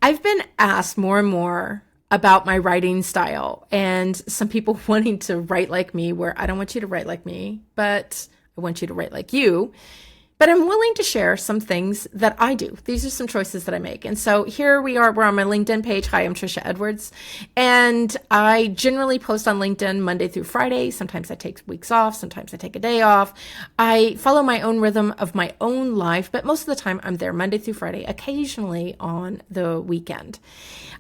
I've been asked more and more about my writing style, and some people wanting to write like me, where I don't want you to write like me, but I want you to write like you. But I'm willing to share some things that I do. These are some choices that I make. And so here we are. We're on my LinkedIn page. Hi, I'm Trisha Edwards. And I generally post on LinkedIn Monday through Friday. Sometimes I take weeks off. Sometimes I take a day off. I follow my own rhythm of my own life, but most of the time I'm there Monday through Friday, occasionally on the weekend.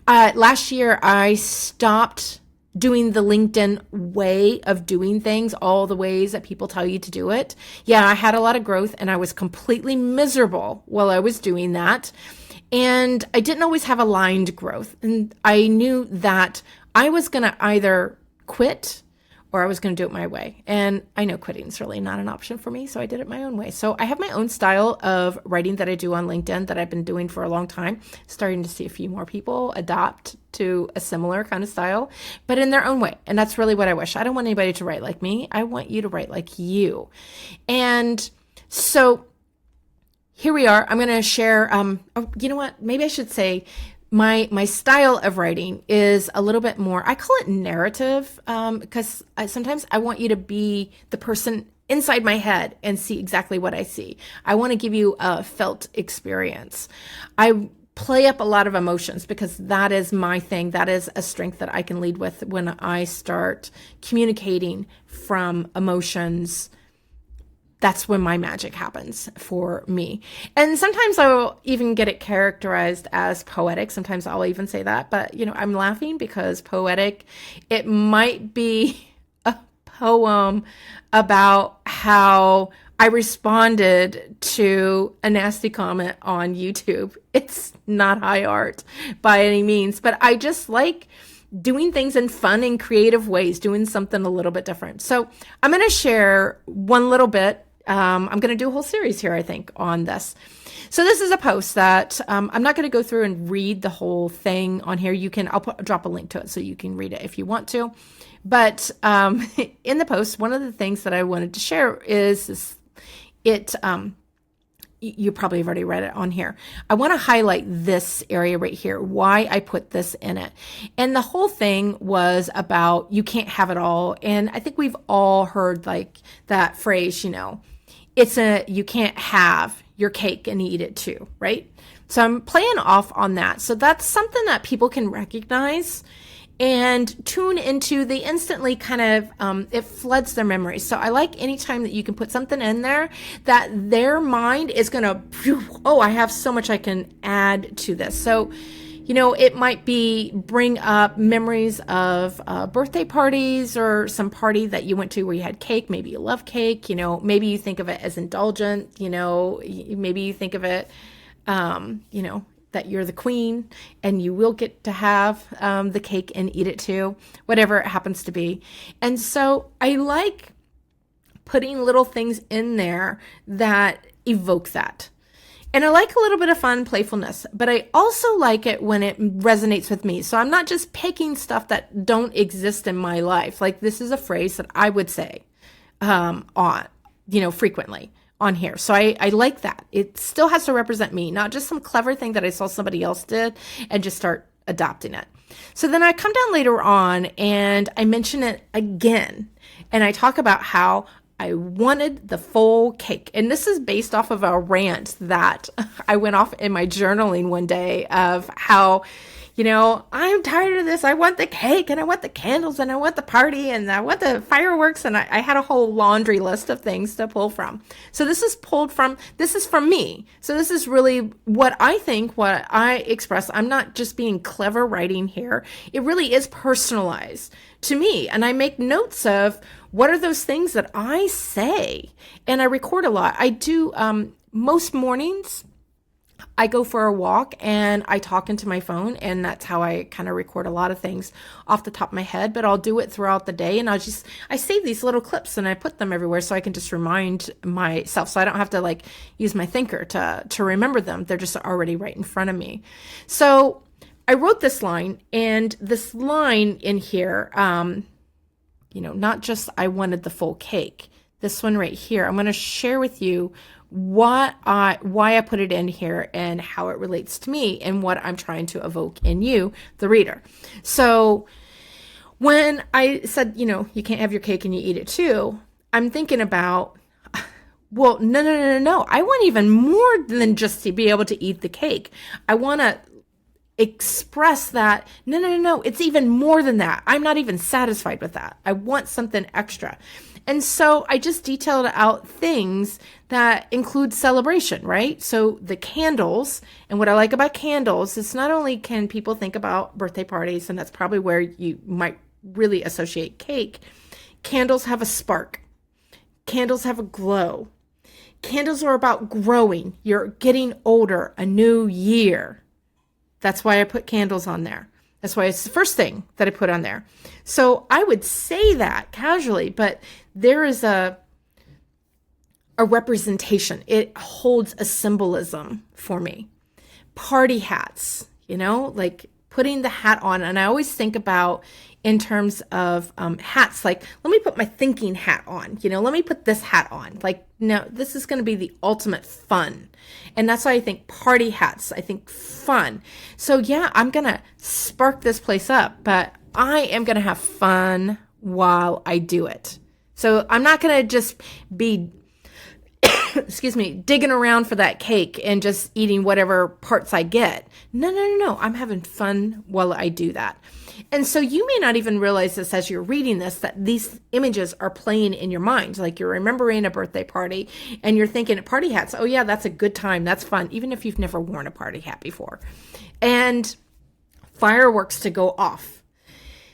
Last year, I stopped doing the LinkedIn way of doing things, all the ways that people tell you to do it. Yeah, I had a lot of growth and I was completely miserable while I was doing that. And I didn't always have aligned growth. And I knew that I was going to either quit or I was going to do it my way. And I know quitting is really not an option for me, so I did it my own way. So I have my own style of writing that I do on LinkedIn that I've been doing for a long time, starting to see a few more people adopt to a similar kind of style, but in their own way. And that's really what I wish. I don't want anybody to write like me. I want you to write like you. And so here we are. I'm going to share, you know what? Maybe I should say, my style of writing is a little bit more, I call it narrative, because sometimes I want you to be the person inside my head and see exactly what I see. I want to give you a felt experience. I play up a lot of emotions because that is my thing. That is a strength that I can lead with when I start communicating from emotions. That's when my magic happens for me. And sometimes I'll even get it characterized as poetic. Sometimes I'll even say that, but I'm laughing because poetic, it might be a poem about how I responded to a nasty comment on YouTube. It's not high art by any means, but I just like doing things in fun and creative ways, doing something a little bit different. So I'm going to share one little bit. I'm going to do a whole series here, I think, on this. So this is a post that I'm not going to go through and read the whole thing on here. I'll drop a link to it so you can read it if you want to. But in the post, one of the things that I wanted to share is this, you probably have already read it on here. I want to highlight this area right here, why I put this in it. And the whole thing was about you can't have it all. And I think we've all heard like that phrase, you can't have your cake and eat it too, right? So I'm playing off on that. So that's something that people can recognize and tune into. They instantly kind of, it floods their memory. So I like anytime that you can put something in there that their mind is going to, oh, I have so much I can add to this. So, it might be bring up memories of birthday parties or some party that you went to where you had cake. Maybe you love cake, maybe you think of it as indulgent, maybe you think of it, that you're the queen and you will get to have the cake and eat it too, whatever it happens to be. And so I like putting little things in there that evoke that. And I like a little bit of fun, playfulness, but I also like it when it resonates with me. So I'm not just picking stuff that don't exist in my life. Like this is a phrase that I would say frequently on here. So I like that. It still has to represent me, not just some clever thing that I saw somebody else did and just start adopting it. So then I come down later on and I mention it again. And I talk about how I wanted the full cake. And this is based off of a rant that I went off in my journaling one day of how, I'm tired of this. I want the cake and I want the candles and I want the party and I want the fireworks. And I had a whole laundry list of things to pull from. So this is from me. So this is really what I think, what I express. I'm not just being clever writing here. It really is personalized to me. And I make notes of what are those things that I say. And I record a lot. I do most mornings. I go for a walk and I talk into my phone, and that's how I kind of record a lot of things off the top of my head, but I'll do it throughout the day. And I save these little clips and I put them everywhere so I can just remind myself. So I don't have to use my thinker to remember them. They're just already right in front of me. So I wrote this line, and this line in here, not just I wanted the full cake. This one right here, I'm going to share with you why I put it in here and how it relates to me and what I'm trying to evoke in you, the reader. So when I said, you can't have your cake and you eat it too, I'm thinking about, well, no. I want even more than just to be able to eat the cake. I want to express that, no, it's even more than that. I'm not even satisfied with that. I want something extra. And so I just detailed out things that include celebration, right? So the candles, and what I like about candles is not only can people think about birthday parties, and that's probably where you might really associate cake, candles have a spark. Candles have a glow. Candles are about growing. You're getting older, a new year. That's why I put candles on there. That's why it's the first thing that I put on there. So I would say that casually, but there is a representation. It holds a symbolism for me. Party hats, like putting the hat on. And I always think about in terms of hats, like, let me put my thinking hat on, let me put this hat on. Like, no, this is going to be the ultimate fun. And that's why I think party hats, I think fun. So yeah, I'm going to spark this place up, but I am going to have fun while I do it. So I'm not going to just be digging around for that cake and just eating whatever parts I get. No. I'm having fun while I do that. And so you may not even realize this as you're reading this, that these images are playing in your mind. Like you're remembering a birthday party and you're thinking party hats. Oh yeah, that's a good time. That's fun. Even if you've never worn a party hat before. And fireworks to go off.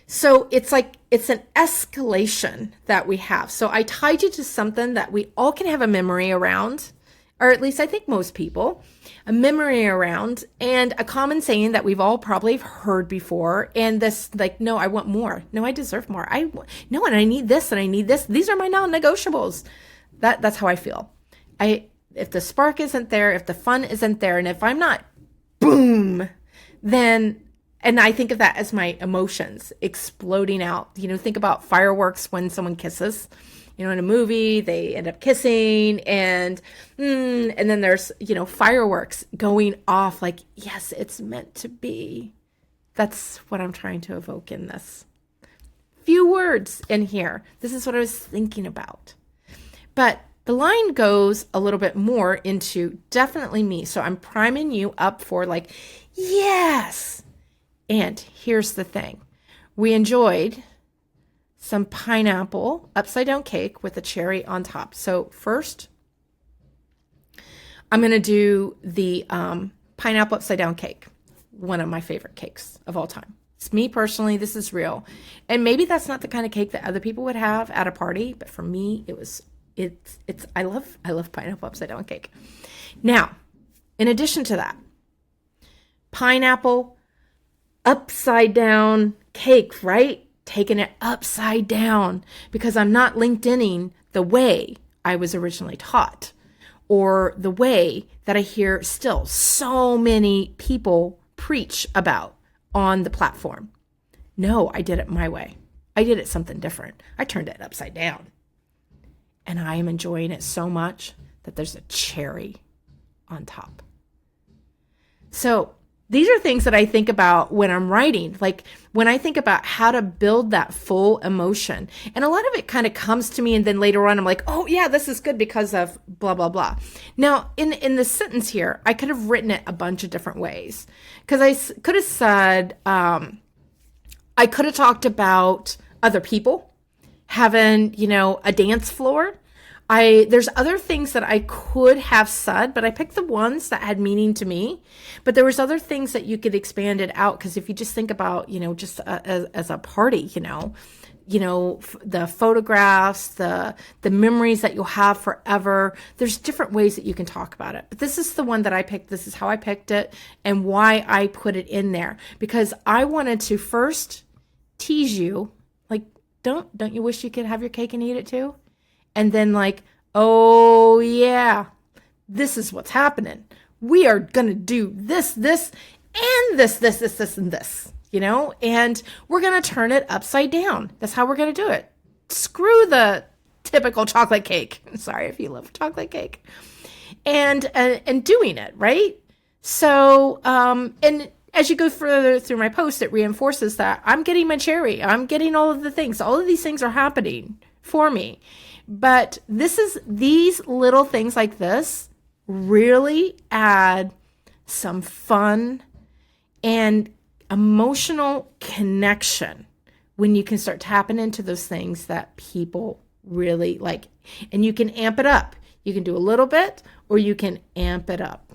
So it's like, it's an escalation that we have. So I tied you to something that we all can have a memory around, or at least I think most people, a memory around, and a common saying that we've all probably heard before. And this, like, no, I want more. No, I deserve more. No, and I need this and I need this. These are my non-negotiables. That's how I feel. If the spark isn't there, if the fun isn't there, and if I'm not, boom, then, and I think of that as my emotions exploding out. Think about fireworks when someone kisses. In a movie, they end up kissing and then there's, fireworks going off like, yes, it's meant to be. That's what I'm trying to evoke in this. Few words in here. This is what I was thinking about. But the line goes a little bit more into definitely me. So I'm priming you up for like, yes. And here's the thing. We enjoyed some pineapple upside down cake with a cherry on top. So first, I'm going to do the pineapple upside down cake. One of my favorite cakes of all time. It's me personally. This is real. And maybe that's not the kind of cake that other people would have at a party. But for me, I love pineapple upside down cake. Now, in addition to that, pineapple upside down cake, right? Taking it upside down because I'm not LinkedIning the way I was originally taught or the way that I hear still so many people preach about on the platform. No, I did it my way. I did it something different. I turned it upside down. And I am enjoying it so much that there's a cherry on top. So these are things that I think about when I'm writing, like when I think about how to build that full emotion. And a lot of it kind of comes to me and then later on I'm like, oh yeah, this is good because of blah, blah, blah. Now, in the sentence here, I could have written it a bunch of different ways because I could have said, I could have talked about other people having, a dance floor. There's other things that I could have said, but I picked the ones that had meaning to me. But there was other things that you could expand it out. Because if you just think about, just as a party, the photographs, the memories that you'll have forever, there's different ways that you can talk about it. But this is the one that I picked. This is how I picked it and why I put it in there. Because I wanted to first tease you, like, don't you wish you could have your cake and eat it too? And then like, oh yeah, this is what's happening. We are going to do this, and this, and this, and we're going to turn it upside down. That's how we're going to do it. Screw the typical chocolate cake. Sorry if you love chocolate cake. and doing it, right? So, and as you go further through my post, it reinforces that I'm getting my cherry. I'm getting all of the things. All of these things are happening for me. But these little things like this really add some fun and emotional connection when you can start tapping into those things that people really like. And you can amp it up. You can do a little bit or you can amp it up.